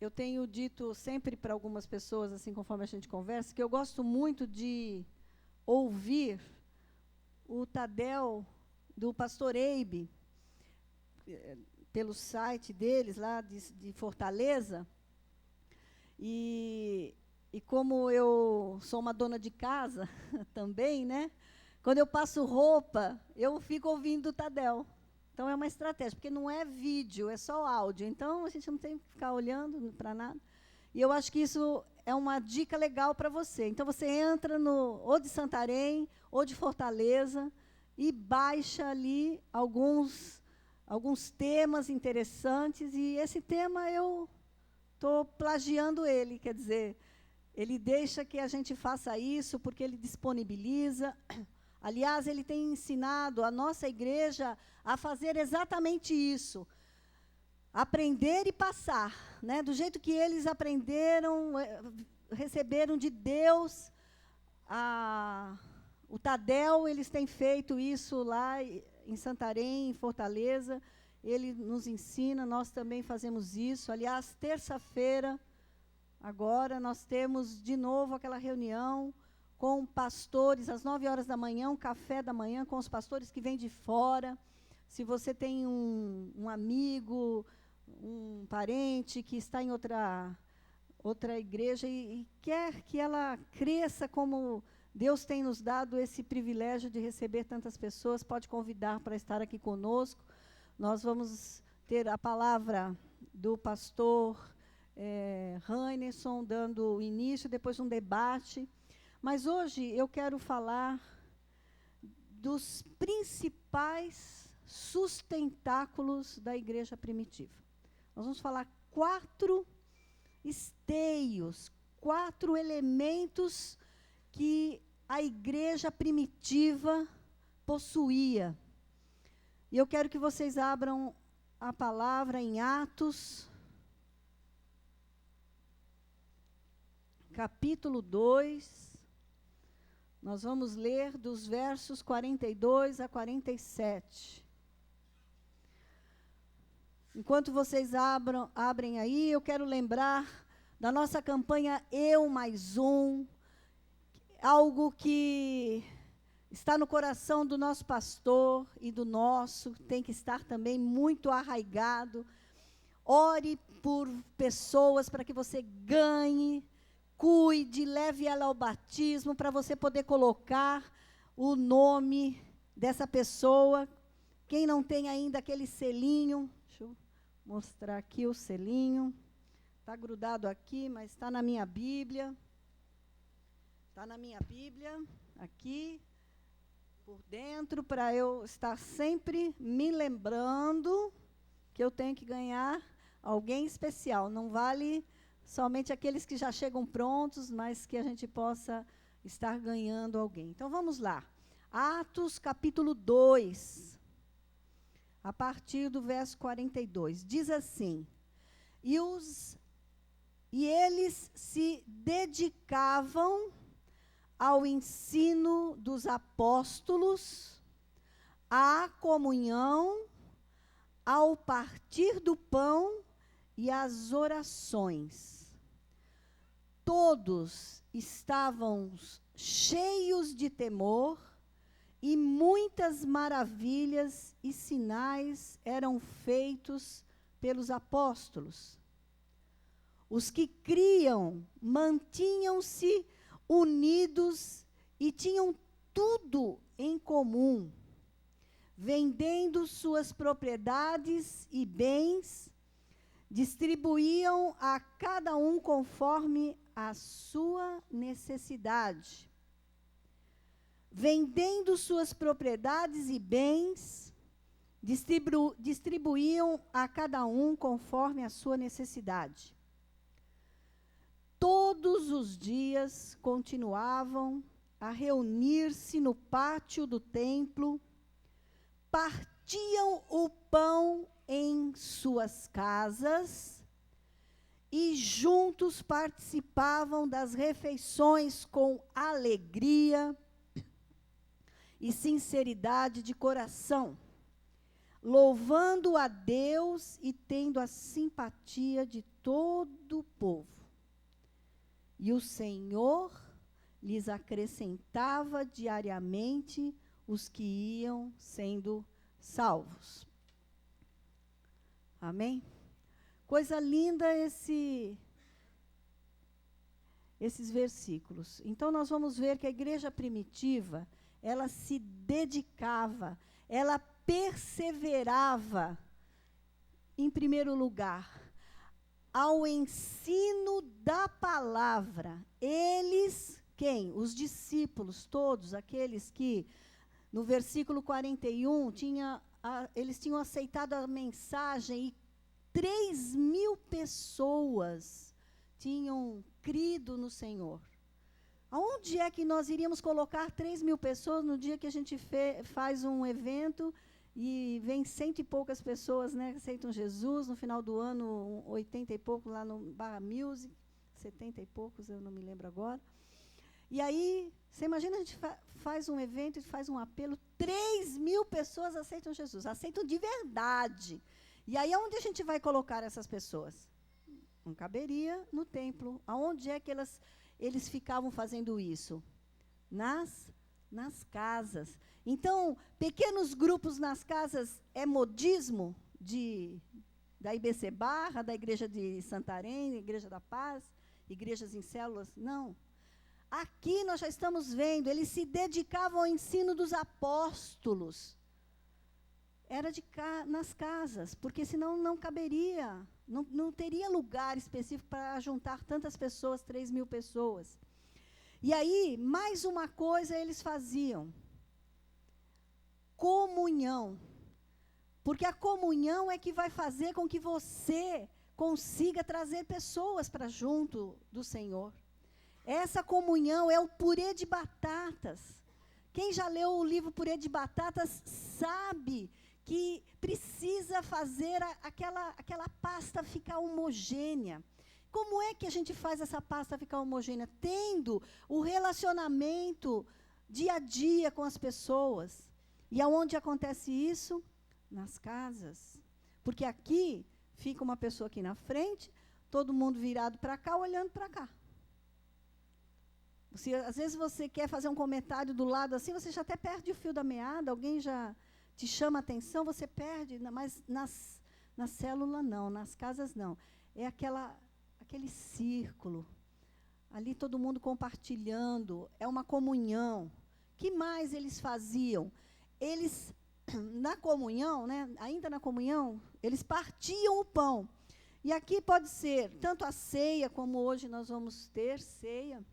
eu tenho dito sempre para algumas pessoas, assim, conforme a gente conversa, que eu gosto muito de ouvir o Tadel do pastor Eibe, pelo site deles, lá de Fortaleza. E como eu sou uma dona de casa também, né? Quando eu passo roupa, eu fico ouvindo o Tadel. Então, é uma estratégia, porque não é vídeo, é só áudio. Então, a gente não tem que ficar olhando para nada. E eu acho que isso é uma dica legal para você. Então, você entra ou de Santarém, ou de Fortaleza, e baixa ali alguns temas interessantes. E esse tema eu estou plagiando ele, quer dizer, ele deixa que a gente faça isso, porque ele disponibiliza. Aliás, ele tem ensinado a nossa igreja a fazer exatamente isso. Aprender e passar, né? Do jeito que eles aprenderam, receberam de Deus. O Tadel, eles têm feito isso lá em Santarém, em Fortaleza. Ele nos ensina, nós também fazemos isso. Aliás, terça-feira, agora, nós temos de novo aquela reunião com pastores, às 9h da manhã, um café da manhã com os pastores que vêm de fora. Se você tem um amigo, um parente que está em outra igreja e quer que ela cresça como Deus tem nos dado esse privilégio de receber tantas pessoas, pode convidar para estar aqui conosco. Nós vamos ter a palavra do pastor Heinerson, dando início, depois um debate. Mas hoje eu quero falar dos principais sustentáculos da igreja primitiva. Nós vamos falar 4 esteios, 4 elementos que a igreja primitiva possuía. E eu quero que vocês abram a palavra em Atos, capítulo 2. Nós vamos ler dos versos 42 a 47. Enquanto vocês abrem aí, eu quero lembrar da nossa campanha Eu Mais Um, algo que está no coração do nosso pastor e do nosso, tem que estar também muito arraigado. Ore por pessoas para que você ganhe, cuide, leve ela ao batismo, para você poder colocar o nome dessa pessoa. Quem não tem ainda aquele selinho, deixa eu mostrar aqui o selinho. Está grudado aqui, mas está na minha Bíblia. Está na minha Bíblia, aqui, por dentro, para eu estar sempre me lembrando que eu tenho que ganhar alguém especial. Não vale somente aqueles que já chegam prontos, mas que a gente possa estar ganhando alguém. Então, vamos lá. Atos, capítulo 2, a partir do verso 42. Diz assim: E eles se dedicavam ao ensino dos apóstolos, à comunhão, ao partir do pão e às orações. Todos estavam cheios de temor, e muitas maravilhas e sinais eram feitos pelos apóstolos. Os que criam mantinham-se unidos e tinham tudo em comum, vendendo suas propriedades e bens, distribuíam a cada um conforme a sua necessidade. Vendendo suas propriedades e bens, distribuíam a cada um conforme a sua necessidade. Todos os dias continuavam a reunir-se no pátio do templo, partiam o pão em suas casas e juntos participavam das refeições com alegria e sinceridade de coração, louvando a Deus e tendo a simpatia de todo o povo. E o Senhor lhes acrescentava diariamente os que iam sendo salvos. Amém? Coisa linda esses versículos. Então, nós vamos ver que a igreja primitiva, ela se dedicava, ela perseverava, em primeiro lugar, ao ensino da palavra. Eles, quem? Os discípulos, todos aqueles que, no versículo 41, eles tinham aceitado a mensagem e 3.000 pessoas tinham crido no Senhor. Aonde é que nós iríamos colocar 3.000 pessoas no dia que a gente faz um evento e vem 100 e poucas pessoas, né, que aceitam Jesus, no final do ano, 80 e poucos lá no Barra Music, 70 e poucos, eu não me lembro agora. E aí, você imagina, a gente faz um evento e faz um apelo, 3.000 pessoas aceitam Jesus, aceitam de verdade. E aí, aonde a gente vai colocar essas pessoas? Não caberia no templo. Aonde é que eles ficavam fazendo isso? Nas casas. Então, pequenos grupos nas casas é modismo da IBC Barra, da Igreja de Santarém, Igreja da Paz, igrejas em células? Não. Aqui nós já estamos vendo, eles se dedicavam ao ensino dos apóstolos. Era nas casas, porque senão não caberia, não teria lugar específico para juntar tantas pessoas, 3.000 pessoas. E aí, mais uma coisa eles faziam: comunhão. Porque a comunhão é que vai fazer com que você consiga trazer pessoas para junto do Senhor. Essa comunhão é o purê de batatas. Quem já leu o livro Purê de Batatas sabe que precisa fazer aquela pasta ficar homogênea. Como é que a gente faz essa pasta ficar homogênea? Tendo o relacionamento dia a dia com as pessoas. E aonde acontece isso? Nas casas. Porque aqui fica uma pessoa aqui na frente, todo mundo virado para cá, olhando para cá. Às vezes você quer fazer um comentário do lado assim, você já até perde o fio da meada, alguém já te chama a atenção, você perde, mas na célula não, nas casas não. É aquele círculo, ali todo mundo compartilhando, é uma comunhão. O que mais eles faziam? Eles, na comunhão, né, ainda na comunhão, eles partiam o pão. E aqui pode ser tanto a ceia, como hoje nós vamos ter ceia,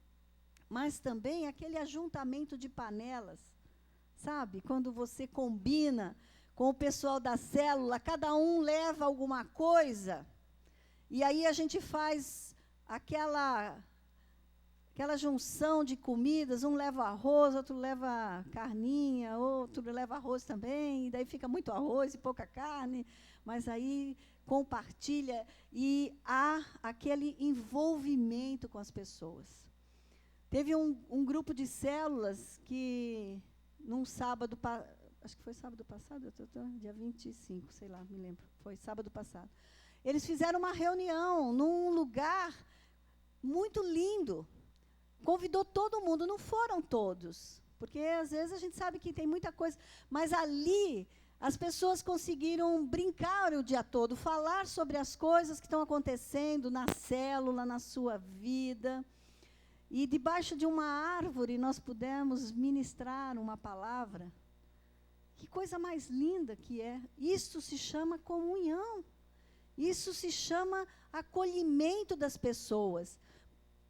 mas também aquele ajuntamento de panelas, sabe? Quando você combina com o pessoal da célula, cada um leva alguma coisa, e aí a gente faz aquela junção de comidas, um leva arroz, outro leva carninha, outro leva arroz também, e daí fica muito arroz e pouca carne, mas aí compartilha e há aquele envolvimento com as pessoas. Teve um grupo de células que, num sábado, acho que foi sábado passado, dia 25, sei lá, me lembro, foi sábado passado. Eles fizeram uma reunião num lugar muito lindo, convidou todo mundo, não foram todos, porque às vezes a gente sabe que tem muita coisa, mas ali as pessoas conseguiram brincar o dia todo, falar sobre as coisas que estão acontecendo na célula, na sua vida. E debaixo de uma árvore nós pudemos ministrar uma palavra. Que coisa mais linda que é. Isso se chama comunhão. Isso se chama acolhimento das pessoas.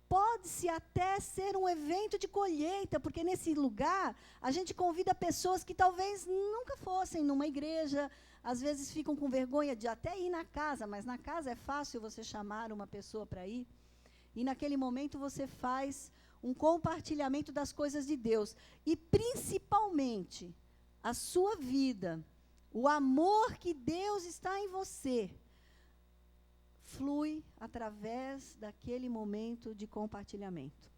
Pode-se até ser um evento de colheita, porque nesse lugar a gente convida pessoas que talvez nunca fossem numa igreja, às vezes ficam com vergonha de até ir na casa, mas na casa é fácil você chamar uma pessoa para ir. E naquele momento você faz um compartilhamento das coisas de Deus. E principalmente, a sua vida, o amor que Deus está em você, flui através daquele momento de compartilhamento.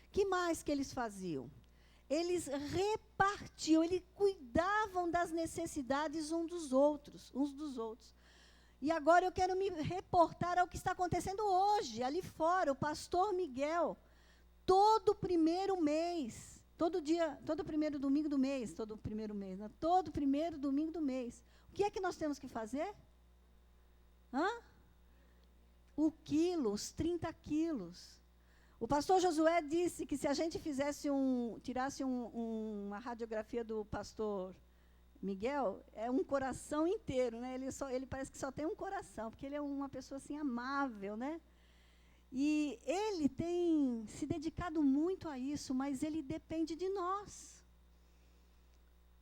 Que mais que eles faziam? Eles repartiam, eles cuidavam das necessidades uns dos outros. E agora eu quero me reportar ao que está acontecendo hoje, ali fora. O pastor Miguel, todo primeiro mês, todo primeiro domingo do mês, todo primeiro domingo do mês. O que é que nós temos que fazer? Os 30 quilos. O pastor Josué disse que se a gente tirasse uma radiografia do pastor Miguel, é um coração inteiro, né? Ele parece que só tem um coração, porque ele é uma pessoa assim amável, né? E ele tem se dedicado muito a isso, mas ele depende de nós.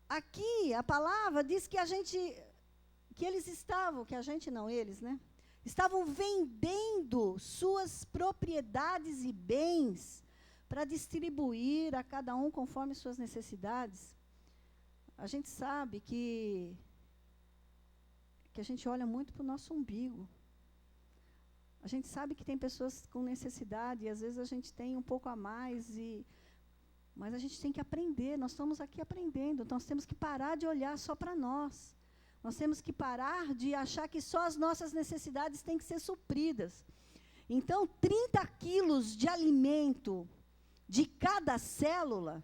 Aqui a palavra diz que eles, né? Estavam vendendo suas propriedades e bens para distribuir a cada um conforme suas necessidades. A gente sabe que a gente olha muito para o nosso umbigo. A gente sabe que tem pessoas com necessidade, e às vezes a gente tem um pouco a mais, mas a gente tem que aprender, nós estamos aqui aprendendo, nós temos que parar de olhar só para nós. Nós temos que parar de achar que só as nossas necessidades têm que ser supridas. Então, 30 quilos de alimento de cada célula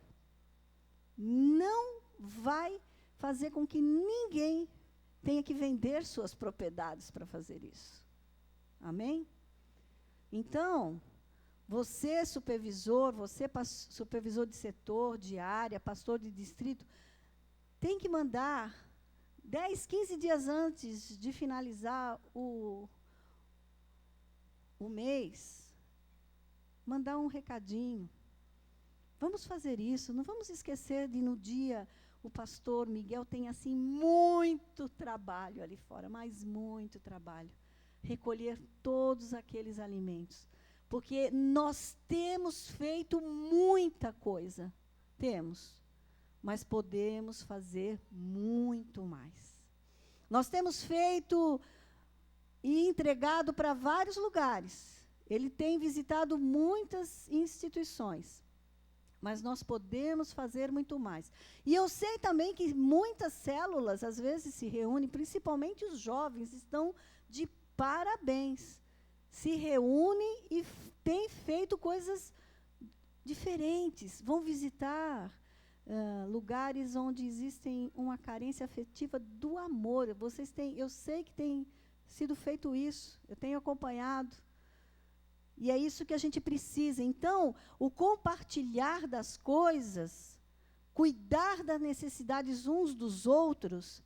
não vai fazer com que ninguém tenha que vender suas propriedades para fazer isso. Amém? Então, você supervisor, supervisor de setor, de área, pastor de distrito, tem que mandar 10, 15 dias antes de finalizar o mês, mandar um recadinho. Vamos fazer isso, não vamos esquecer de no dia o pastor Miguel tem assim muito trabalho ali fora, mas muito trabalho. Recolher todos aqueles alimentos. Porque nós temos feito muita coisa. Temos. Mas podemos fazer muito mais. Nós temos feito e entregado para vários lugares. Ele tem visitado muitas instituições. Mas nós podemos fazer muito mais. E eu sei também que muitas células, às vezes, se reúnem, principalmente os jovens, estão de parabéns. Se reúnem e têm feito coisas diferentes. Vão visitar lugares onde existem uma carência afetiva do amor. Eu sei que tem sido feito isso. Eu tenho acompanhado. E é isso que a gente precisa. Então, o compartilhar das coisas, cuidar das necessidades uns dos outros,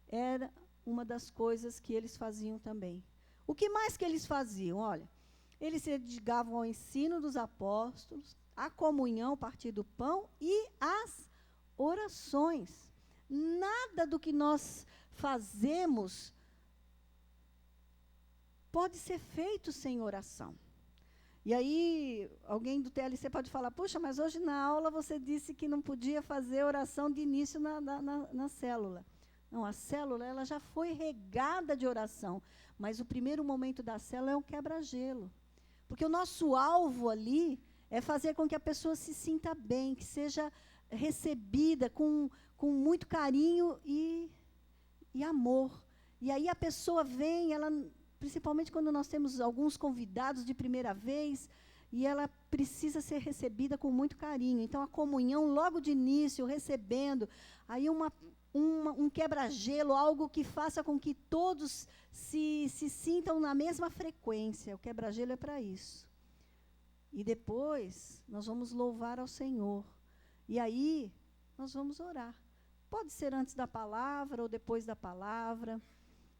era uma das coisas que eles faziam também. O que mais que eles faziam? Olha, eles se dedicavam ao ensino dos apóstolos, à comunhão, partir do pão e às orações. Nada do que nós fazemos pode ser feito sem oração. E aí, alguém do TLC pode falar, puxa, mas hoje na aula você disse que não podia fazer oração de início na célula. Não, a célula ela já foi regada de oração, mas o primeiro momento da célula é um quebra-gelo. Porque o nosso alvo ali é fazer com que a pessoa se sinta bem, que seja recebida com muito carinho e amor. E aí a pessoa vem, principalmente quando nós temos alguns convidados de primeira vez, e ela precisa ser recebida com muito carinho. Então, a comunhão, logo de início, recebendo, aí um quebra-gelo, algo que faça com que todos se sintam na mesma frequência. O quebra-gelo é para isso. E depois, nós vamos louvar ao Senhor. E aí, nós vamos orar. Pode ser antes da palavra ou depois da palavra,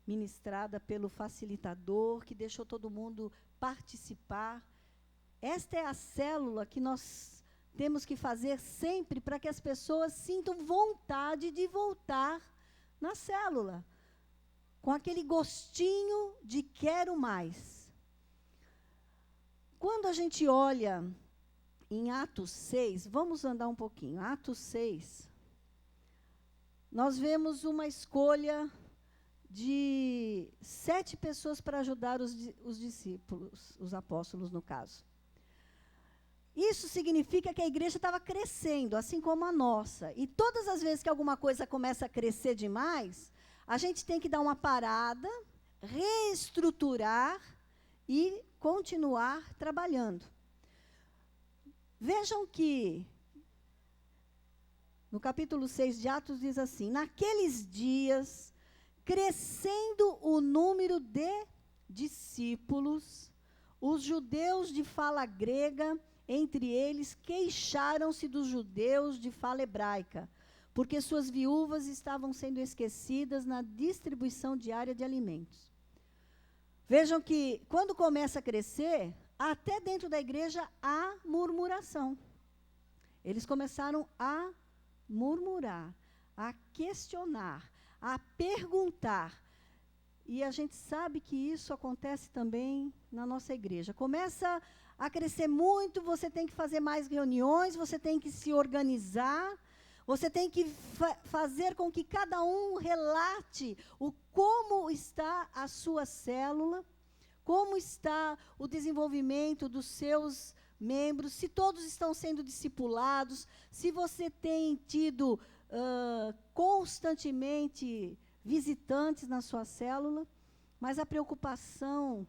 ministrada pelo facilitador, que deixou todo mundo participar. Esta é a célula que nós temos que fazer sempre para que as pessoas sintam vontade de voltar na célula, com aquele gostinho de quero mais. Quando a gente olha em Atos 6, vamos andar um pouquinho, Atos 6, nós vemos uma escolha de 7 pessoas para ajudar os discípulos, os apóstolos, no caso. Isso significa que a igreja estava crescendo, assim como a nossa. E todas as vezes que alguma coisa começa a crescer demais, a gente tem que dar uma parada, reestruturar e continuar trabalhando. Vejam que no capítulo 6 de Atos diz assim: naqueles dias, crescendo o número de discípulos, os judeus de fala grega, entre eles, queixaram-se dos judeus de fala hebraica, porque suas viúvas estavam sendo esquecidas na distribuição diária de alimentos. Vejam que, quando começa a crescer, até dentro da igreja há murmuração. Eles começaram a murmurar, a questionar, a perguntar. E a gente sabe que isso acontece também na nossa igreja. Começa a crescer muito, você tem que fazer mais reuniões, você tem que se organizar, você tem que fazer com que cada um relate como está a sua célula, como está o desenvolvimento dos seus membros, se todos estão sendo discipulados, se você tem tido constantemente visitantes na sua célula. Mas a preocupação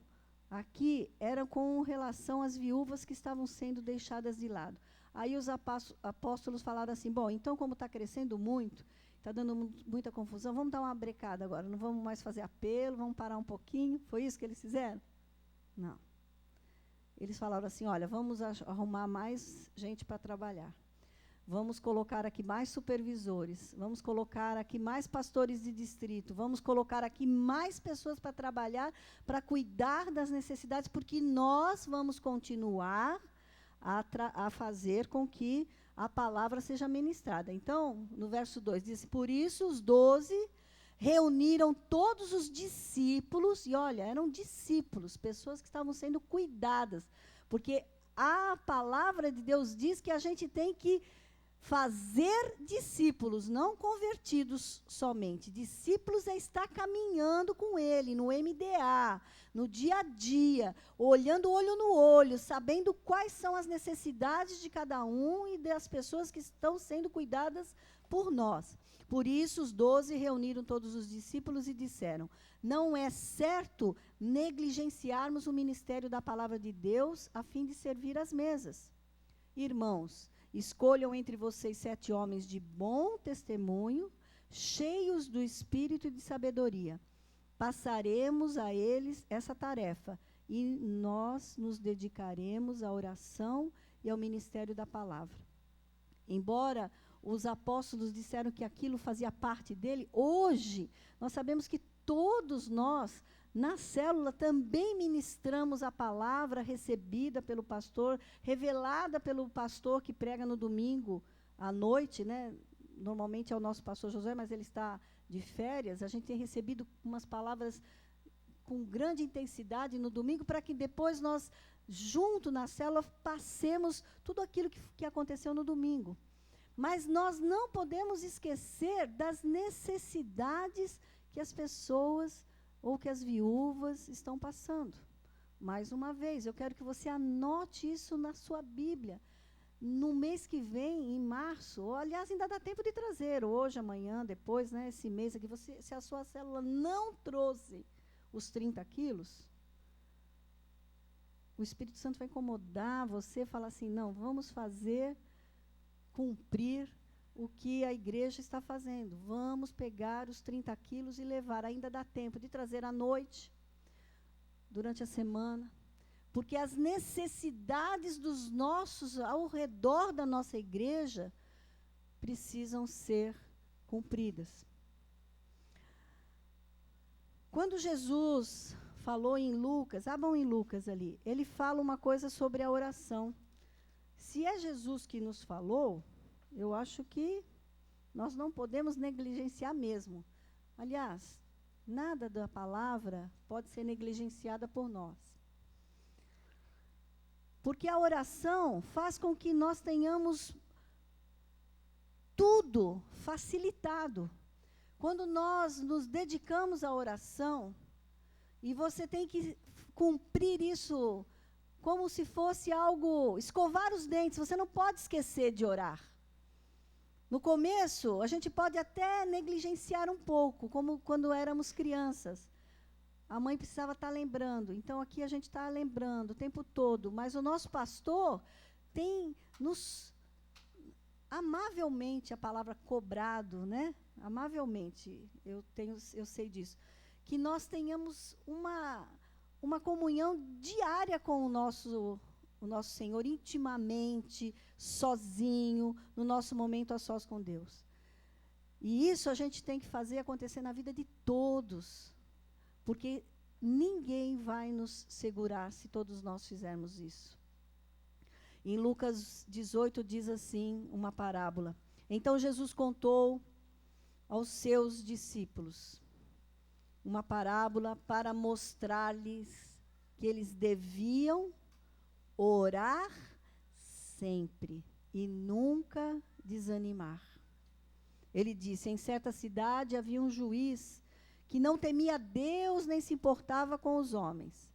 aqui era com relação às viúvas que estavam sendo deixadas de lado. Aí os apóstolos falaram assim: bom, então como está crescendo muito, está dando muita confusão, vamos dar uma brecada agora, não vamos mais fazer apelo, vamos parar um pouquinho. Foi isso que eles fizeram? Não. Eles falaram assim: olha, vamos arrumar mais gente para trabalhar. Vamos colocar aqui mais supervisores, vamos colocar aqui mais pastores de distrito, vamos colocar aqui mais pessoas para trabalhar, para cuidar das necessidades, porque nós vamos continuar a fazer com que a palavra seja ministrada. Então, no verso 2, diz: por isso os 12 reuniram todos os discípulos, e olha, eram discípulos, pessoas que estavam sendo cuidadas, porque a palavra de Deus diz que a gente tem que fazer discípulos, não convertidos somente. Discípulos é estar caminhando com ele, no MDA, no dia a dia, olhando olho no olho, sabendo quais são as necessidades de cada um e das pessoas que estão sendo cuidadas por nós. Por isso, os 12 reuniram todos os discípulos e disseram: não é certo negligenciarmos o ministério da palavra de Deus a fim de servir às mesas. Irmãos, escolham entre vocês 7 homens de bom testemunho, cheios do espírito e de sabedoria. Passaremos a eles essa tarefa e nós nos dedicaremos à oração e ao ministério da palavra. Embora os apóstolos disseram que aquilo fazia parte dele, hoje nós sabemos que todos nós, na célula, também ministramos a palavra recebida pelo pastor, revelada pelo pastor que prega no domingo à noite, né? Normalmente é o nosso pastor Josué, mas ele está de férias. A gente tem recebido umas palavras com grande intensidade no domingo, para que depois nós, junto na célula, passemos tudo aquilo que aconteceu no domingo. Mas nós não podemos esquecer das necessidades que as pessoas ou que as viúvas estão passando. Mais uma vez, eu quero que você anote isso na sua Bíblia. No mês que vem, em março, aliás, ainda dá tempo de trazer, hoje, amanhã, depois, né, esse mês aqui, se a sua célula não trouxe os 30 quilos, o Espírito Santo vai incomodar você, falar assim: não, vamos cumprir o que a igreja está fazendo. Vamos pegar os 30 quilos e levar. Ainda dá tempo de trazer à noite, durante a semana, porque as necessidades dos nossos, ao redor da nossa igreja, precisam ser cumpridas. Quando Jesus falou em Lucas, abram em Lucas ali, ele fala uma coisa sobre a oração. Se é Jesus que nos falou, eu acho que nós não podemos negligenciar mesmo. Aliás, nada da palavra pode ser negligenciada por nós. Porque a oração faz com que nós tenhamos tudo facilitado. Quando nós nos dedicamos à oração, e você tem que cumprir isso como se fosse algo, escovar os dentes, você não pode esquecer de orar. No começo, a gente pode até negligenciar um pouco, como quando éramos crianças. a mãe precisava estar lembrando. Então, aqui a gente está lembrando o tempo todo. Mas o nosso pastor tem nos amavelmente, a palavra cobrado, né? Amavelmente, eu sei disso. Que nós tenhamos uma comunhão diária com o nosso Senhor, intimamente, sozinho, no nosso momento a sós com Deus. E isso a gente tem que fazer acontecer na vida de todos, porque ninguém vai nos segurar se todos nós fizermos isso. Em Lucas 18 diz assim, uma parábola. Então Jesus contou aos seus discípulos uma parábola para mostrar-lhes que eles deviam orar sempre e nunca desanimar. Ele disse, em certa cidade havia um juiz que não temia Deus nem se importava com os homens.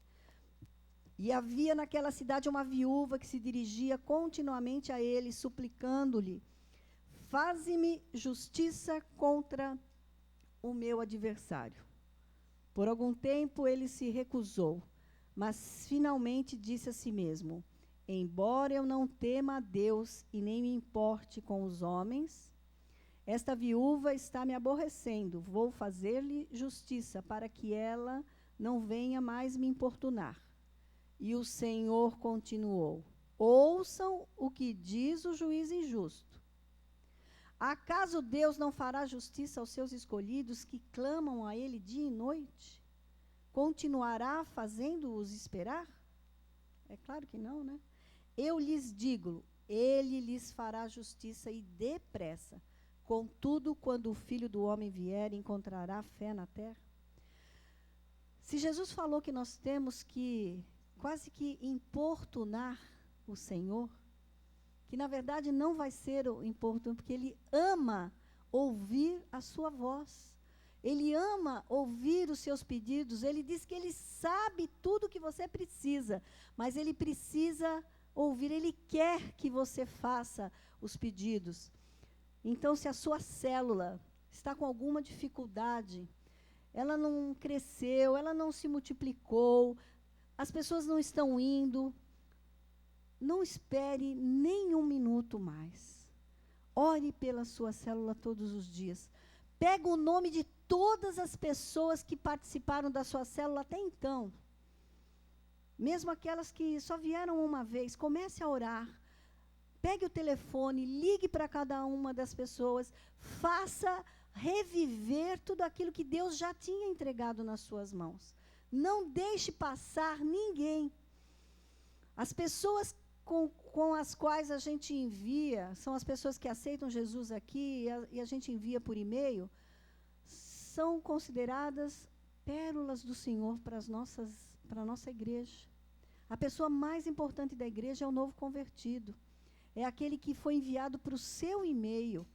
E havia naquela cidade uma viúva que se dirigia continuamente a ele, suplicando-lhe, faze-me justiça contra o meu adversário. Por algum tempo ele se recusou, mas finalmente disse a si mesmo, embora eu não tema a Deus e nem me importe com os homens, esta viúva está me aborrecendo, vou fazer-lhe justiça para que ela não venha mais me importunar. E o Senhor continuou, ouçam o que diz o juiz injusto. Acaso Deus não fará justiça aos seus escolhidos que clamam a Ele dia e noite? Continuará fazendo-os esperar? É claro que não, né? Eu lhes digo, Ele lhes fará justiça e depressa. Contudo, quando o Filho do Homem vier, encontrará fé na terra? Se Jesus falou que nós temos que quase que importunar o Senhor, que na verdade não vai ser o importuno, porque Ele ama ouvir a sua voz. Ele ama ouvir os seus pedidos. Ele diz que Ele sabe tudo o que você precisa, mas Ele precisa ouvir, Ele quer que você faça os pedidos. Então, se a sua célula está com alguma dificuldade, ela não cresceu, ela não se multiplicou, as pessoas não estão indo, não espere nem um minuto mais. Ore pela sua célula todos os dias. Pega o nome de todas as pessoas que participaram da sua célula até então. Mesmo aquelas que só vieram uma vez, comece a orar. Pegue o telefone, ligue para cada uma das pessoas, faça reviver tudo aquilo que Deus já tinha entregado nas suas mãos. Não deixe passar ninguém. As pessoas com as quais a gente envia, são as pessoas que aceitam Jesus aqui e a gente envia por e-mail, são consideradas pérolas do Senhor para a nossa igreja. A pessoa mais importante da igreja é o novo convertido. É aquele que foi enviado para o seu e-mail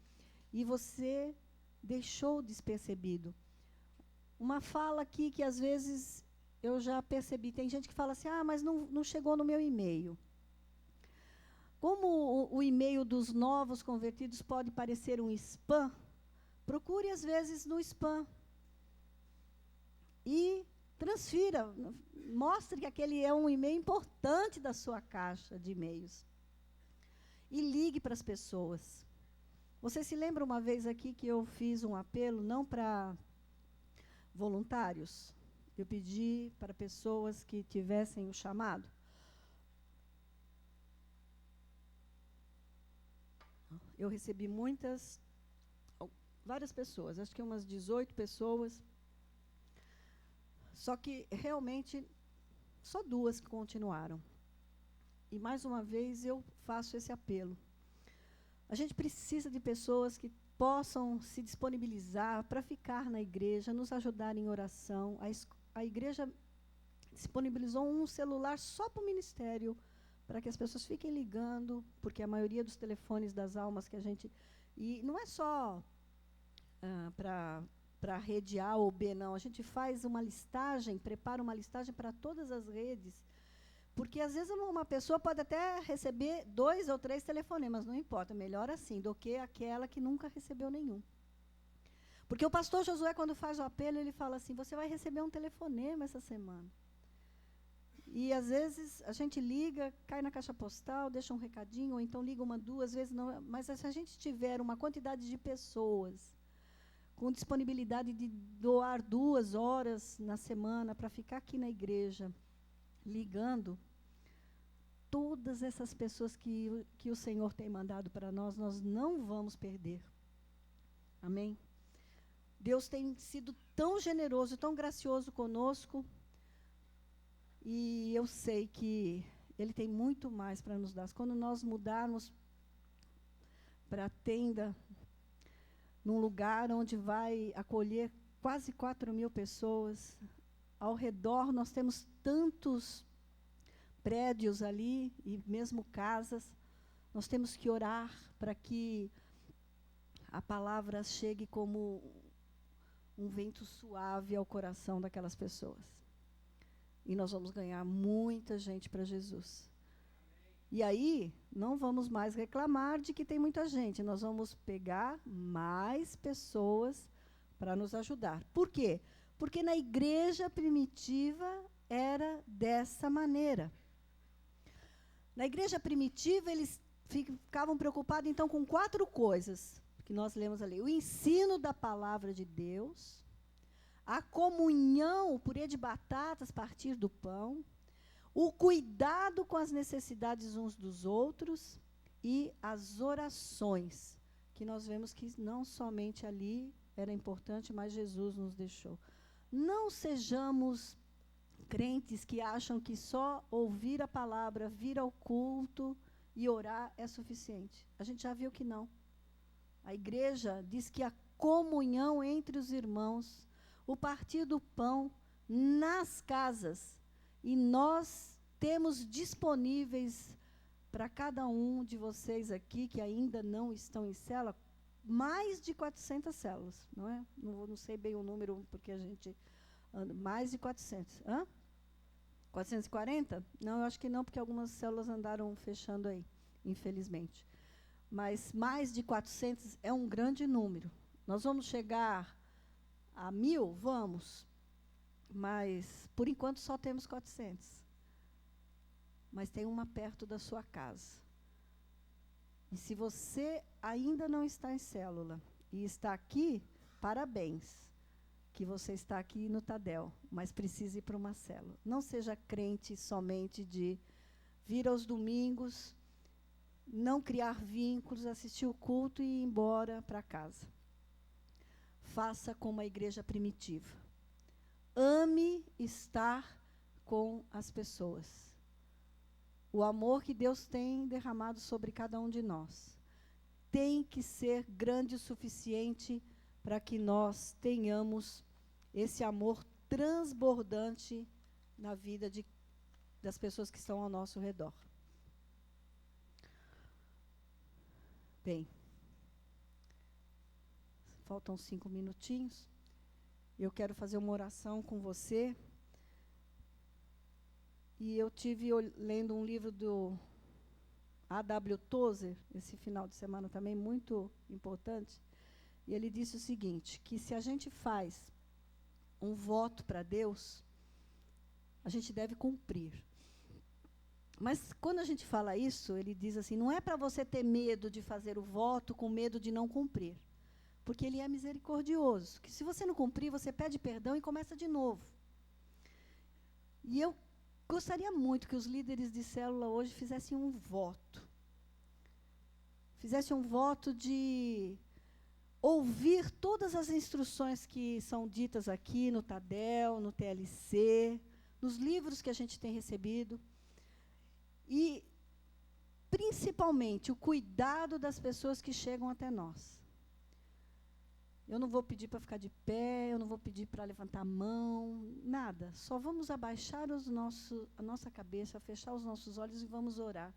e você deixou despercebido. Uma fala aqui que às vezes eu já percebi, tem gente que fala assim, mas não chegou no meu e-mail. Como o e-mail dos novos convertidos pode parecer um spam, procure às vezes no spam e transfira, mostre que aquele é um e-mail importante da sua caixa de e-mails. E ligue para as pessoas. Você se lembra uma vez aqui que eu fiz um apelo, não para voluntários? Eu pedi para pessoas que tivessem o chamado. Eu recebi várias pessoas, acho que umas 18 pessoas. Só que, realmente, só 2 que continuaram. E, mais uma vez, eu faço esse apelo. A gente precisa de pessoas que possam se disponibilizar para ficar na igreja, nos ajudar em oração. A igreja disponibilizou um celular só para o ministério, para que as pessoas fiquem ligando, porque a maioria dos telefones das almas que a gente... E não é só para a rede A ou B, não. A gente faz uma listagem, prepara uma listagem para todas as redes, porque às vezes uma pessoa pode até receber 2 ou 3 telefonemas, não importa, melhor assim do que aquela que nunca recebeu nenhum. Porque o pastor Josué, quando faz o apelo, ele fala assim, você vai receber um telefonema essa semana. E, às vezes, a gente liga, cai na caixa postal, deixa um recadinho, ou então liga uma, duas vezes. Não, mas se a gente tiver uma quantidade de pessoas com disponibilidade de doar 2 horas na semana para ficar aqui na igreja, ligando, todas essas pessoas que o Senhor tem mandado para nós não vamos perder. Amém? Deus tem sido tão generoso, tão gracioso conosco, e eu sei que Ele tem muito mais para nos dar. Quando nós mudarmos para a tenda, num lugar onde vai acolher quase 4.000 pessoas, ao redor nós temos tantos prédios ali, e mesmo casas, nós temos que orar para que a palavra chegue como um vento suave ao coração daquelas pessoas. E nós vamos ganhar muita gente para Jesus. E aí, não vamos mais reclamar de que tem muita gente. Nós vamos pegar mais pessoas para nos ajudar. Por quê? Porque na igreja primitiva era dessa maneira. Na igreja primitiva, eles ficavam preocupados, então, com 4 coisas que nós lemos ali. O ensino da palavra de Deus, a comunhão, o purê de batatas, partir do pão, o cuidado com as necessidades uns dos outros e as orações, que nós vemos que não somente ali era importante, mas Jesus nos deixou. Não sejamos crentes que acham que só ouvir a palavra, vir ao culto e orar é suficiente. A gente já viu que não. A igreja diz que a comunhão entre os irmãos, o partir do pão nas casas, e nós temos disponíveis para cada um de vocês aqui que ainda não estão em célula, mais de 400 células, não é? Não sei bem o número, porque a gente anda, mais de 400. 440? Não, eu acho que não, porque algumas células andaram fechando aí, infelizmente. Mas mais de 400 é um grande número. Nós vamos chegar a 1.000? Vamos. Mas, por enquanto, só temos 400. Mas tem uma perto da sua casa. E se você ainda não está em célula e está aqui, parabéns, que você está aqui no Tadel, mas precisa ir para uma célula. Não seja crente somente de vir aos domingos, não criar vínculos, assistir o culto e ir embora para casa. Faça como a igreja primitiva. Ame estar com as pessoas. O amor que Deus tem derramado sobre cada um de nós tem que ser grande o suficiente para que nós tenhamos esse amor transbordante na vida das pessoas que estão ao nosso redor. Bem, faltam 5 minutinhos. Eu quero fazer uma oração com você. E eu tive lendo um livro do A.W. Tozer, esse final de semana também, muito importante. E ele disse o seguinte, que se a gente faz um voto para Deus, a gente deve cumprir. Mas quando a gente fala isso, ele diz assim, não é para você ter medo de fazer o voto com medo de não cumprir. Porque ele é misericordioso, que se você não cumprir, você pede perdão e começa de novo. E eu gostaria muito que os líderes de célula hoje fizessem um voto. Fizessem um voto de ouvir todas as instruções que são ditas aqui no Tadel, no TLC, nos livros que a gente tem recebido. E, principalmente, o cuidado das pessoas que chegam até nós. Eu não vou pedir para ficar de pé, eu não vou pedir para levantar a mão, nada. Só vamos abaixar a nossa cabeça, fechar os nossos olhos e vamos orar,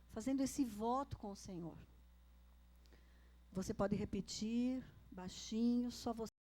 fazendo esse voto com o Senhor. Você pode repetir baixinho, só você.